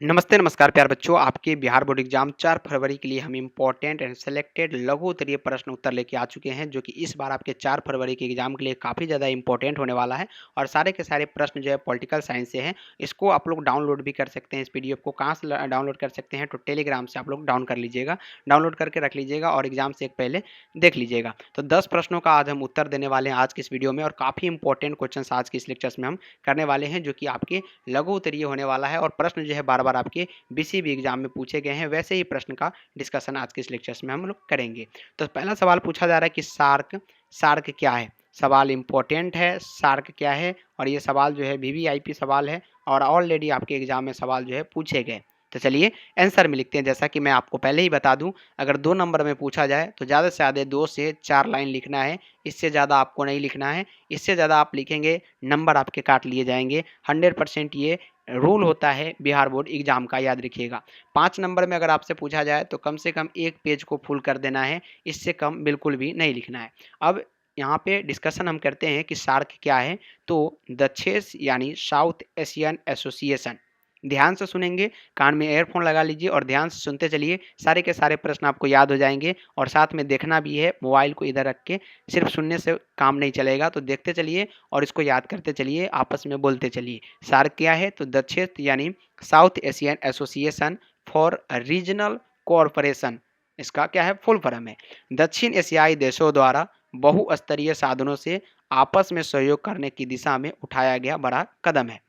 नमस्ते, नमस्कार प्यारे बच्चों। आपके बिहार बोर्ड एग्जाम 4 फरवरी के लिए हम इम्पोर्टेंट एंड सेलेक्टेड लघु उत्तरीय प्रश्न उत्तर लेके आ चुके हैं, जो कि इस बार आपके 4 फरवरी के एग्जाम के लिए काफ़ी ज़्यादा इम्पोर्टेंट होने वाला है। और सारे के सारे प्रश्न जो है पॉलिटिकल साइंस से हैं। इसको आप लोग डाउनलोड भी कर सकते हैं। इस पीडीएफ को कहाँ से डाउनलोड कर सकते हैं? तो टेलीग्राम से आप लोग डाउन कर लीजिएगा, डाउनलोड करके रख लीजिएगा और एग्जाम से एक पहले देख लीजिएगा। तो 10 प्रश्नों का आज हम उत्तर देने वाले हैं आज की इस वीडियो में, और काफ़ी इंपॉर्टेंट क्वेश्चन आज के इस लेक्चर्स में हम करने वाले हैं, जो कि आपके लघु उत्तरीय होने वाला है। और प्रश्न जो है बार बार आपके किसी भी एग्जाम में पूछे गए हैं, वैसे ही प्रश्न का डिस्कशन आज के इस लेक्चर्स में हम लोग करेंगे। तो पहला सवाल पूछा जा रहा है कि सार्क सार्क क्या है। सवाल इंपॉर्टेंट है, सार्क क्या है। और ये सवाल जो है वीवीआईपी सवाल है, और ऑलरेडी आपके एग्जाम में सवाल जो है पूछे गए। तो चलिए आंसर में लिखते हैं। जैसा कि मैं आपको पहले ही बता दूं, अगर 2 नंबर में पूछा जाए तो ज़्यादा से ज़्यादा 2 से 4 लाइन लिखना है। इससे ज़्यादा आपको नहीं लिखना है। इससे ज़्यादा आप लिखेंगे, नंबर आपके काट लिए जाएंगे। 100% ये रूल होता है बिहार बोर्ड एग्जाम का, याद रखिएगा। 5 नंबर में अगर आपसे पूछा जाए तो कम से कम 1 पेज को फुल कर देना है। इससे कम बिल्कुल भी नहीं लिखना है। अब यहाँ पे डिस्कशन हम करते हैं कि सार्क क्या है। तो द चेस यानी साउथ एशियन एसोसिएशन। ध्यान से सुनेंगे, कान में एयरफोन लगा लीजिए और ध्यान से सुनते चलिए। सारे के सारे प्रश्न आपको याद हो जाएंगे, और साथ में देखना भी है। मोबाइल को इधर रख के सिर्फ सुनने से काम नहीं चलेगा, तो देखते चलिए और इसको याद करते चलिए, आपस में बोलते चलिए। सार्क क्या है? तो द क्षेत्र यानी South Asian Association for Regional cooperation, इसका क्या है? फुल फॉर्म है। दक्षिण एशियाई देशों द्वारा बहुस्तरीय साधनों से आपस में सहयोग करने की दिशा में उठाया गया बड़ा कदम है।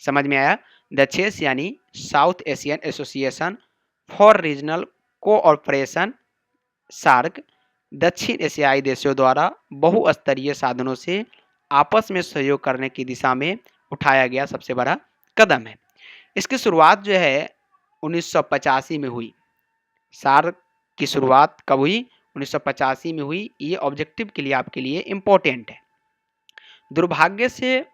समझ में आया? द चेस यानी South Asian Association for Regional Cooperation, SAARC, दक्षिण एशियाई देशों द्वारा बहुस्तरीय साधनों से आपस में सहयोग करने की दिशा में उठाया गया सबसे बड़ा कदम है। इसकी शुरुआत जो है 1985 में हुई। सार्क की शुरुआत कब हुई? 1985 में हुई। ये ऑब्जेक्टिव के लिए आपके लिए इम्पोर्टेंट है। दुर्भाग्य से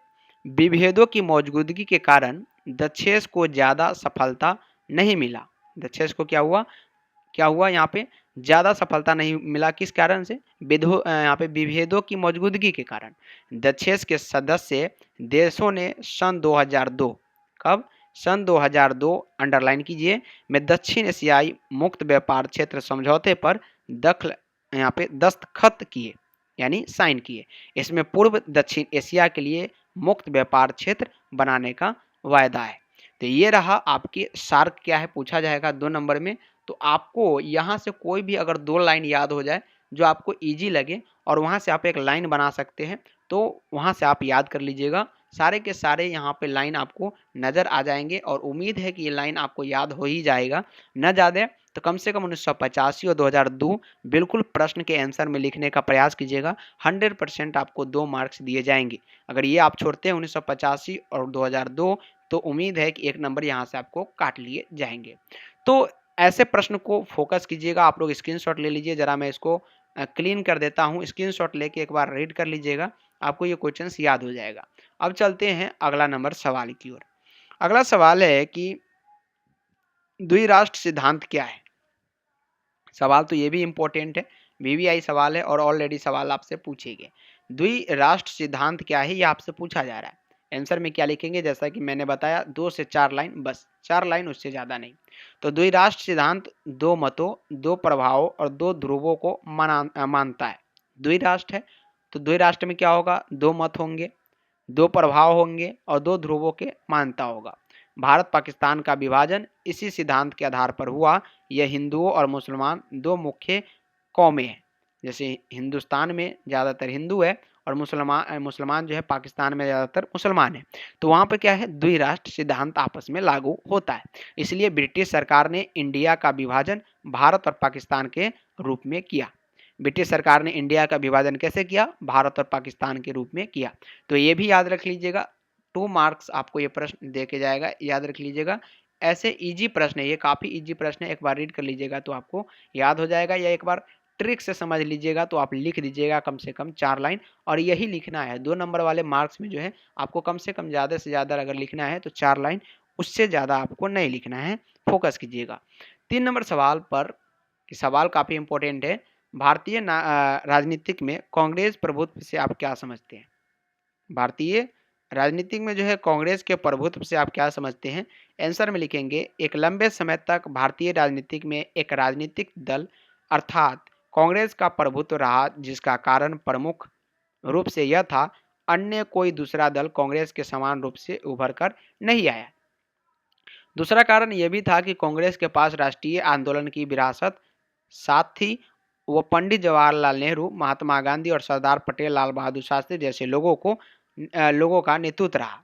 विभेदों की मौजूदगी के कारण दक्षेस को ज़्यादा सफलता नहीं मिला। दक्षेस को क्या हुआ यहाँ पे? ज़्यादा सफलता नहीं मिला। किस कारण से? यहाँ पे विभेदों की मौजूदगी के कारण। दक्षेस के सदस्य देशों ने सन 2002, कब? सन 2002, अंडरलाइन कीजिए, में दक्षिण एशियाई मुक्त व्यापार क्षेत्र समझौते पर यहाँ पे दस्तखत किए, यानी साइन किए। इसमें पूर्व दक्षिण एशिया के लिए मुक्त व्यापार क्षेत्र बनाने का वायदा है। तो ये रहा आपके सार्क क्या है, पूछा जाएगा 2 नंबर में। तो आपको यहाँ से कोई भी अगर 2 लाइन याद हो जाए जो आपको इजी लगे, और वहाँ से आप एक लाइन बना सकते हैं, तो वहाँ से आप याद कर लीजिएगा। सारे के सारे यहाँ पे लाइन आपको नज़र आ जाएंगे, और उम्मीद है कि ये लाइन आपको याद हो ही जाएगा। न ज़्यादा तो कम से कम 1985 और 2002 बिल्कुल प्रश्न के आंसर में लिखने का प्रयास कीजिएगा। 100% आपको 2 मार्क्स दिए जाएंगे। अगर ये आप छोड़ते हैं 1985 और 2002, तो उम्मीद है कि 1 नंबर यहाँ से आपको काट लिए जाएंगे। तो ऐसे प्रश्न को फोकस कीजिएगा। आप लोग स्क्रीनशॉट ले लीजिए, जरा मैं इसको क्लीन कर देता हूँ। स्क्रीनशॉट लेके एक बार रीड कर लीजिएगा, आपको ये क्वेश्चंस याद हो जाएगा। अब चलते हैं अगला नंबर सवाल की ओर। अगला सवाल है कि द्विराष्ट्र सिद्धांत क्या है। सवाल तो ये भी इम्पोर्टेंट है, वीवीआई सवाल है, और ऑलरेडी सवाल आपसे पूछे गए। द्विराष्ट्र सिद्धांत क्या है, ये आपसे पूछा जा रहा है। आंसर में क्या लिखेंगे? जैसा कि मैंने बताया, 2 से 4 लाइन, बस 4 लाइन, उससे ज़्यादा नहीं। तो द्विराष्ट्र सिद्धांत 2 मतों, 2 प्रभावों और 2 ध्रुवों को मानता है। द्विराष्ट्र है तो द्विराष्ट्र में क्या होगा? 2 मत होंगे, 2 प्रभाव होंगे और 2 ध्रुवों के मानता होगा। भारत पाकिस्तान का विभाजन इसी सिद्धांत के आधार पर हुआ। यह हिंदुओं और मुसलमान 2 मुख्य कौमें हैं। जैसे हिंदुस्तान में ज़्यादातर हिंदू है, और मुसलमान जो है पाकिस्तान में ज़्यादातर मुसलमान है। तो वहाँ पर क्या है? द्विराष्ट्र सिद्धांत आपस में लागू होता है। इसलिए ब्रिटिश सरकार ने इंडिया का विभाजन भारत और पाकिस्तान के रूप में किया। ब्रिटिश सरकार ने इंडिया का विभाजन कैसे किया? भारत और पाकिस्तान के रूप में किया। तो ये भी याद रख लीजिएगा। 2 मार्क्स आपको ये प्रश्न दे के जाएगा, याद रख लीजिएगा। ऐसे इजी प्रश्न है, ये काफ़ी इजी प्रश्न है। एक बार रीड कर लीजिएगा तो आपको याद हो जाएगा, या एक बार ट्रिक से समझ लीजिएगा तो आप लिख दीजिएगा कम से कम 4 लाइन। और यही लिखना है 2 नंबर वाले मार्क्स में जो है, आपको कम से कम ज़्यादा से ज़्यादा अगर लिखना है तो 4 लाइन, उससे ज़्यादा आपको नहीं लिखना है। फोकस कीजिएगा 3 नंबर सवाल पर। सवाल काफ़ी इंपॉर्टेंट है। भारतीय राजनीतिक में कांग्रेस प्रभुत्व से आप क्या समझते हैं? भारतीय राजनीतिक में जो है कांग्रेस के प्रभुत्व से आप क्या समझते हैं? आंसर में लिखेंगे एक लंबे समय तक भारतीय राजनीतिक में एक राजनीतिक दल अर्थात कांग्रेस का प्रभुत्व रहा, जिसका कारण प्रमुख रूप से यह था अन्य कोई दूसरा दल कांग्रेस के समान रूप से उभर कर नहीं आया। दूसरा कारण यह भी था कि कांग्रेस के पास राष्ट्रीय आंदोलन की विरासत साथ थी। वो पंडित जवाहरलाल नेहरू, महात्मा गांधी और सरदार पटेल, लाल बहादुर शास्त्री जैसे लोगों का नेतृत्व रहा।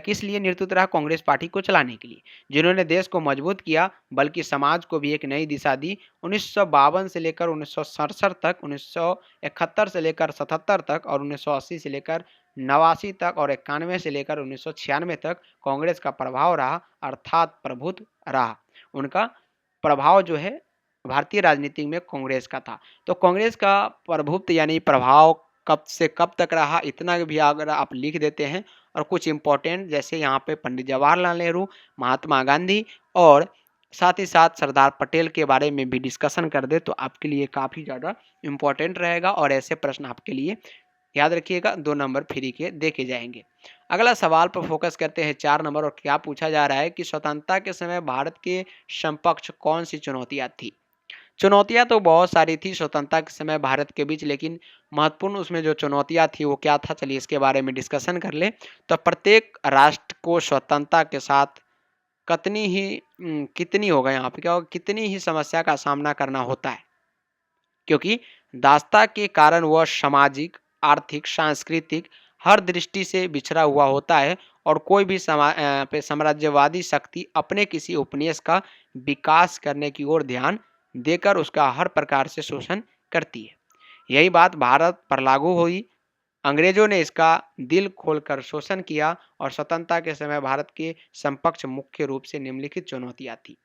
किस लिए नेतृत्व रहा? कांग्रेस पार्टी को चलाने के लिए, जिन्होंने देश को मजबूत किया, बल्कि समाज को भी एक नई दिशा दी। 1952 से लेकर 1967 तक, 1971 से लेकर 77 तक और 1980 से लेकर 89 तक और 91 से लेकर 1996 तक कांग्रेस का प्रभाव रहा, अर्थात प्रभुत्व रहा। उनका प्रभाव जो है भारतीय राजनीति में कांग्रेस का था। तो कांग्रेस का प्रभुत्व यानी प्रभाव कब से कब तक रहा, इतना भी अगर आप लिख देते हैं और कुछ इंपॉर्टेंट जैसे यहाँ पे पंडित जवाहरलाल नेहरू, महात्मा गांधी और साथ ही साथ सरदार पटेल के बारे में भी डिस्कशन कर दे तो आपके लिए काफ़ी ज़्यादा इम्पोर्टेंट रहेगा और ऐसे प्रश्न आपके लिए याद रखिएगा 2 नंबर फ्री के देखे जाएंगे। अगला सवाल पर फोकस करते हैं 4 नंबर और क्या पूछा जा रहा है कि स्वतंत्रता के समय भारत के समकक्ष कौन सी चुनौतियाँ थी? चुनौतियाँ तो बहुत सारी थी स्वतंत्रता के समय भारत के बीच, लेकिन महत्वपूर्ण उसमें जो चुनौतियाँ थी वो क्या था, चलिए इसके बारे में डिस्कशन कर लें। तो प्रत्येक राष्ट्र को स्वतंत्रता के साथ कितनी होगा यहाँ पे क्या होगा, कितनी ही समस्या का सामना करना होता है, क्योंकि दासता के कारण वह सामाजिक, आर्थिक, सांस्कृतिक हर दृष्टि से बिछड़ा हुआ होता है और कोई भी साम्राज्यवादी शक्ति अपने किसी उपनिवेश का विकास करने की ओर ध्यान देकर उसका हर प्रकार से शोषण करती है। यही बात भारत पर लागू हुई। अंग्रेजों ने इसका दिल खोलकर शोषण किया और स्वतंत्रता के समय भारत के समकक्ष मुख्य रूप से निम्नलिखित चुनौतियां थी।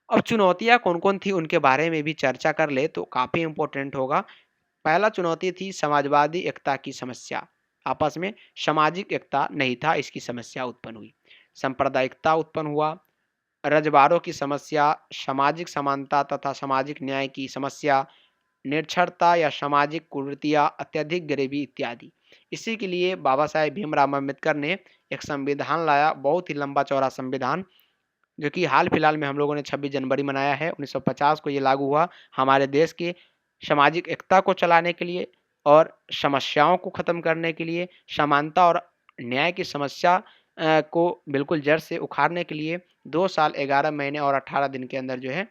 अब चुनौतियां कौन कौन थी उनके बारे में भी चर्चा कर ले तो काफी इंपॉर्टेंट होगा। पहला चुनौती थी समाजवादी एकता की समस्या। आपस में सामाजिक एकता नहीं था, इसकी समस्या उत्पन्न हुई। सांप्रदायिकता उत्पन्न हुआ, रजबारों की समस्या, सामाजिक समानता तथा सामाजिक न्याय की समस्या, निरक्षरता या सामाजिक कुरीतियाँ, अत्यधिक गरीबी इत्यादि। इसी के लिए बाबा साहेब भीमराव अम्बेडकर ने एक संविधान लाया, बहुत ही लंबा चौड़ा संविधान, जो कि हाल फिलहाल में हम लोगों ने 26 जनवरी मनाया है। 1950 को ये लागू हुआ हमारे देश की सामाजिक एकता को चलाने के लिए और समस्याओं को ख़त्म करने के लिए, समानता और न्याय की समस्या को बिल्कुल जड़ से उखाड़ने के लिए 2 साल 11 महीने और 18 दिन के अंदर जो है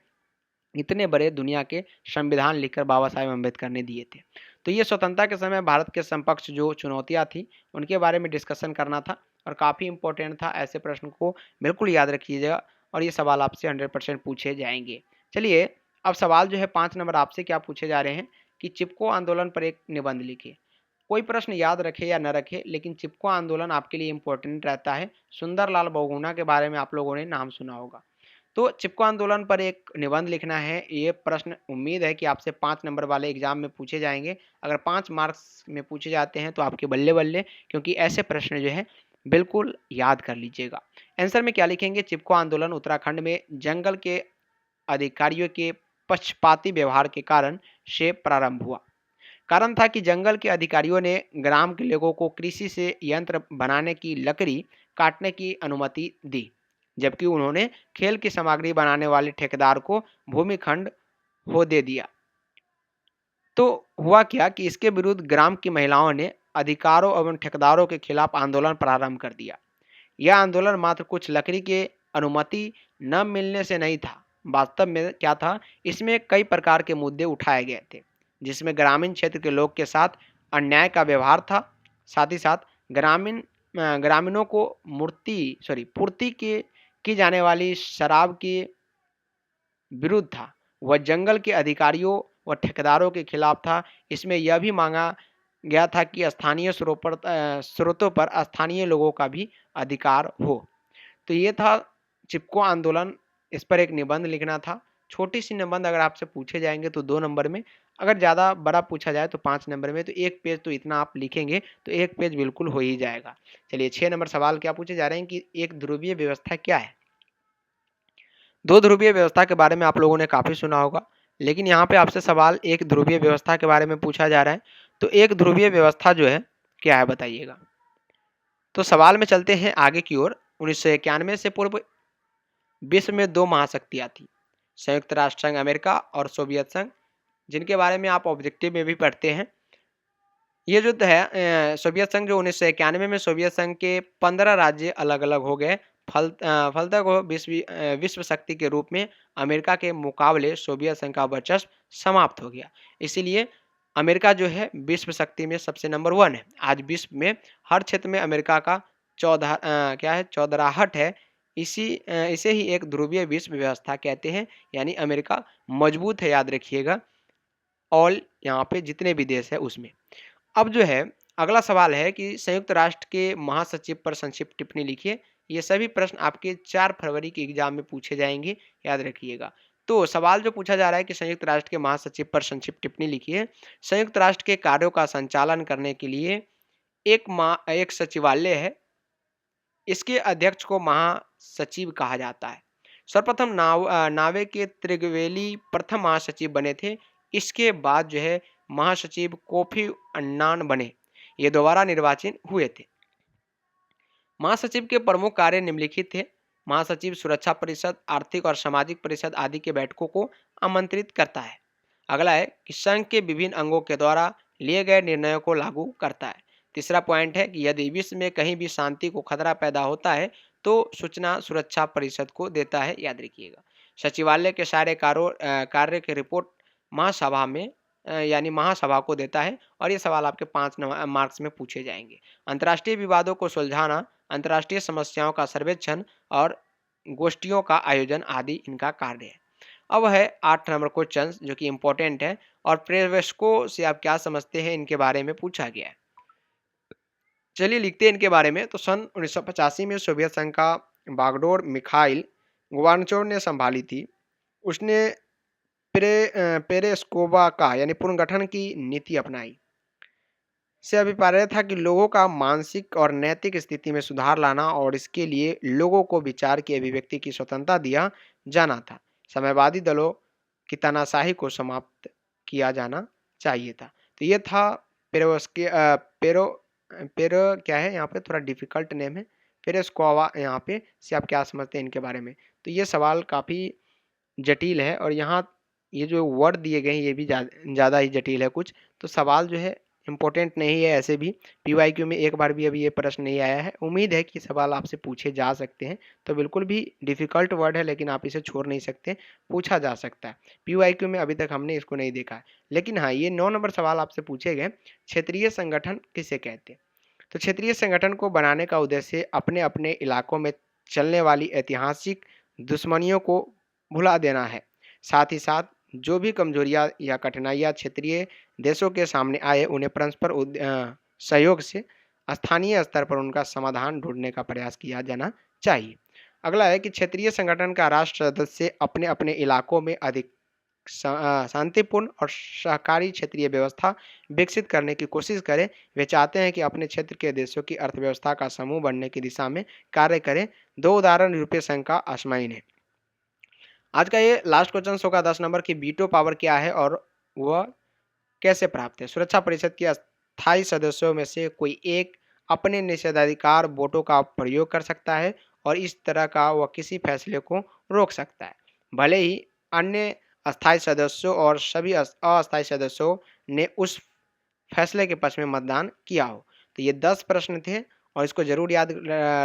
इतने बड़े दुनिया के संविधान लिखकर बाबा साहेब अम्बेडकर ने दिए थे। तो ये स्वतंत्रता के समय भारत के समकक्ष जो चुनौतियाँ थी उनके बारे में डिस्कशन करना था और काफ़ी इंपॉर्टेंट था। ऐसे प्रश्न को बिल्कुल याद रखिएगा और ये सवाल आपसे 100% पूछे जाएंगे। चलिए अब सवाल जो है 5 नंबर आपसे क्या पूछे जा रहे हैं कि चिपको आंदोलन पर एक निबंध लिखिए। कोई प्रश्न याद रखे या न रखे, लेकिन चिपको आंदोलन आपके लिए इंपॉर्टेंट रहता है। सुंदरलाल बहुगुणा के बारे में आप लोगों ने नाम सुना होगा। तो चिपको आंदोलन पर एक निबंध लिखना है। ये प्रश्न उम्मीद है कि आपसे 5 नंबर वाले एग्जाम में पूछे जाएंगे। अगर 5 मार्क्स में पूछे जाते हैं तो आपके बल्ले बल्ले, क्योंकि ऐसे प्रश्न जो है बिल्कुल याद कर लीजिएगा। आंसर में क्या लिखेंगे? चिपको आंदोलन उत्तराखंड में जंगल के अधिकारियों के पक्षपाती व्यवहार के कारण से प्रारंभ हुआ। कारण था कि जंगल के अधिकारियों ने ग्राम के लोगों को कृषि से यंत्र बनाने की लकड़ी काटने की अनुमति दी, जबकि उन्होंने खेल की सामग्री बनाने वाले ठेकेदार को भूमिखंड हो दे दिया। तो हुआ क्या कि इसके विरुद्ध ग्राम की महिलाओं ने अधिकारों एवं ठेकेदारों के खिलाफ आंदोलन प्रारंभ कर दिया। यह आंदोलन मात्र कुछ लकड़ी के अनुमति न मिलने से नहीं था। वास्तव में क्या था, इसमें कई प्रकार के मुद्दे उठाए गए थे, जिसमें ग्रामीण क्षेत्र के लोग के साथ अन्याय का व्यवहार था। साथ ही साथ ग्रामीणों को पूर्ति की जाने वाली शराब के विरुद्ध था। वह जंगल के अधिकारियों व ठेकेदारों के खिलाफ था। इसमें यह भी मांगा गया था कि स्थानीय स्रोतों पर स्थानीय लोगों का भी अधिकार हो। तो ये था चिपको आंदोलन, इस पर एक निबंध लिखना था। छोटी सी निबंध अगर आपसे पूछे जाएंगे तो 2 नंबर में, अगर ज़्यादा बड़ा पूछा जाए तो 5 नंबर में। तो 1 पेज तो इतना आप लिखेंगे तो 1 पेज बिल्कुल हो ही जाएगा। चलिए 6 नंबर सवाल क्या पूछे जा रहे हैं कि एक ध्रुवीय व्यवस्था क्या है? 2 ध्रुवीय व्यवस्था के बारे में आप लोगों ने काफ़ी सुना होगा, लेकिन यहाँ पे आपसे सवाल एक ध्रुवीय व्यवस्था के बारे में पूछा जा रहा है। तो एक ध्रुवीय व्यवस्था जो है क्या है बताइएगा? तो सवाल में चलते हैं आगे की ओर। 1991 से पूर्व विश्व में 2 महाशक्तियाँ थीं, संयुक्त राष्ट्र संघ अमेरिका और सोवियत संघ, जिनके बारे में आप ऑब्जेक्टिव में भी पढ़ते हैं। ये जो है सोवियत संघ, जो 1991 में सोवियत संघ के 15 राज्य अलग-अलग हो गए। फलतः वो विश्व शक्ति के रूप में अमेरिका के मुकाबले सोवियत संघ का वर्चस्व समाप्त हो गया। इसीलिए अमेरिका जो है विश्व शक्ति में सबसे नंबर 1 है। आज विश्व में हर क्षेत्र में अमेरिका का क्या है, चौधराहट है। इसे ही एक ध्रुवीय विश्व व्यवस्था कहते हैं, यानी अमेरिका मजबूत है, याद रखिएगा, ऑल यहाँ पे जितने भी देश है उसमें। अब जो है अगला सवाल है कि संयुक्त राष्ट्र के महासचिव पर संक्षिप्त टिप्पणी लिखिए। ये सभी प्रश्न आपके 4 फरवरी के एग्जाम में पूछे जाएंगे, याद रखिएगा। तो सवाल जो पूछा जा रहा है कि संयुक्त राष्ट्र के महासचिव पर संक्षिप्त टिप्पणी लिखिए। संयुक्त राष्ट्र के कार्यों का संचालन करने के लिए एक सचिवालय है। इसके अध्यक्ष को महासचिव कहा जाता है। सर्वप्रथम नार्वे के त्रिगवेली प्रथम महासचिव बने थे। इसके बाद जो है महासचिव कोफी अन्नान बने। ये दोबारा निर्वाचित हुए थे। महासचिव के प्रमुख कार्य निम्नलिखित थे। महासचिव सुरक्षा परिषद, आर्थिक और सामाजिक परिषद आदि के बैठकों को आमंत्रित करता है। अगला है कि संघ के विभिन्न अंगों के द्वारा लिए गए निर्णयों को लागू करता है। तीसरा पॉइंट है कि यदि विश्व में कहीं भी शांति को खतरा पैदा होता है तो सूचना सुरक्षा परिषद को देता है, याद रखिएगा। सचिवालय के सारे कार्य की रिपोर्ट महासभा में यानी महासभा को देता है। और ये सवाल आपके 5 मार्क्स में पूछे जाएंगे। अंतर्राष्ट्रीय विवादों को सुलझाना, अंतर्राष्ट्रीय समस्याओं का सर्वेक्षण और गोष्ठियों का आयोजन आदि इनका कार्य है। अब है 8 नंबर क्वेश्चन जो कि इंपॉर्टेंट है और पर्यवेक्षकों से आप क्या समझते हैं इनके बारे में पूछा गया है। चलिए लिखते हैं इनके बारे में। तो सन 1985 में सोवियत संघ का बागडोर मिखाइल गोर्बाचोव ने संभाली थी। उसने पेरेस्कोवा का यानी पुनर्गठन की नीति अपनाई। से अभिप्राय था कि लोगों का मानसिक और नैतिक स्थिति में सुधार लाना और इसके लिए लोगों को विचार की अभिव्यक्ति की स्वतंत्रता दिया जाना था। साम्यवादी दलों की तानाशाही को समाप्त किया जाना चाहिए था। तो ये था पेरोस्के पेरो पेरो क्या है, यहाँ पे थोड़ा डिफिकल्ट नेम है, पेरेस्कोवा। यहाँ पे से आप क्या समझते हैं इनके बारे में। तो ये सवाल काफ़ी जटिल है और यहाँ ये जो वर्ड दिए गए हैं ये भी ज़्यादा ही जटिल है कुछ। तो सवाल जो है इम्पोर्टेंट नहीं है। ऐसे भी पीवाईक्यू में एक बार भी अभी ये प्रश्न नहीं आया है। उम्मीद है कि सवाल आपसे पूछे जा सकते हैं। तो बिल्कुल भी डिफ़िकल्ट वर्ड है लेकिन आप इसे छोड़ नहीं सकते, पूछा जा सकता है। पीवाईक्यू में अभी तक हमने इसको नहीं देखा है। लेकिन हाँ, ये 9 नंबर सवाल आपसे पूछे गए, क्षेत्रीय संगठन किसे कहते हैं। तो क्षेत्रीय संगठन को बनाने का उद्देश्य अपने अपने इलाकों में चलने वाली ऐतिहासिक दुश्मनियों को भुला देना है। साथ ही साथ जो भी कमजोरियां या कठिनाइयां क्षेत्रीय देशों के सामने आए उन्हें परस्पर सहयोग से स्थानीय स्तर पर उनका समाधान ढूंढने का प्रयास किया जाना चाहिए। अगला है कि क्षेत्रीय संगठन का राष्ट्र सदस्य अपने अपने इलाकों में अधिक शांतिपूर्ण और सहकारी क्षेत्रीय व्यवस्था विकसित करने की कोशिश करें। वे चाहते हैं कि अपने क्षेत्र के देशों की अर्थव्यवस्था का समूह बनने की दिशा में कार्य करें। 2 उदाहरण यूरोपीय संघ का असामान्य है। आज का ये लास्ट क्वेश्चन होगा 10 नंबर की, वीटो पावर क्या है और वह कैसे प्राप्त है। सुरक्षा परिषद के अस्थायी सदस्यों में से कोई एक अपने निषेधाधिकार वोटों का प्रयोग कर सकता है और इस तरह का वह किसी फैसले को रोक सकता है, भले ही अन्य अस्थायी सदस्यों और सभी अस्थायी सदस्यों ने उस फैसले के पक्ष में मतदान किया हो। तो ये 10 प्रश्न थे और इसको जरूर याद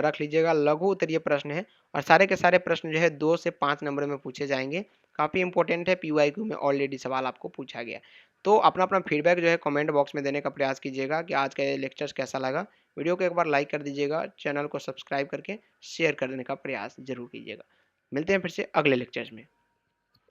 रख लीजिएगा। लघु उत्तरीय प्रश्न है और सारे के सारे प्रश्न जो है 2 से 5 नंबर में पूछे जाएंगे। काफ़ी इंपॉर्टेंट है, पीवाईक्यू में ऑलरेडी सवाल आपको पूछा गया। तो अपना अपना फीडबैक जो है कमेंट बॉक्स में देने का प्रयास कीजिएगा कि आज का ये लेक्चर्स कैसा लगा। वीडियो को एक बार लाइक कर दीजिएगा, चैनल को सब्सक्राइब करके शेयर करने का प्रयास जरूर कीजिएगा। मिलते हैं फिर से अगले लेक्चर्स में।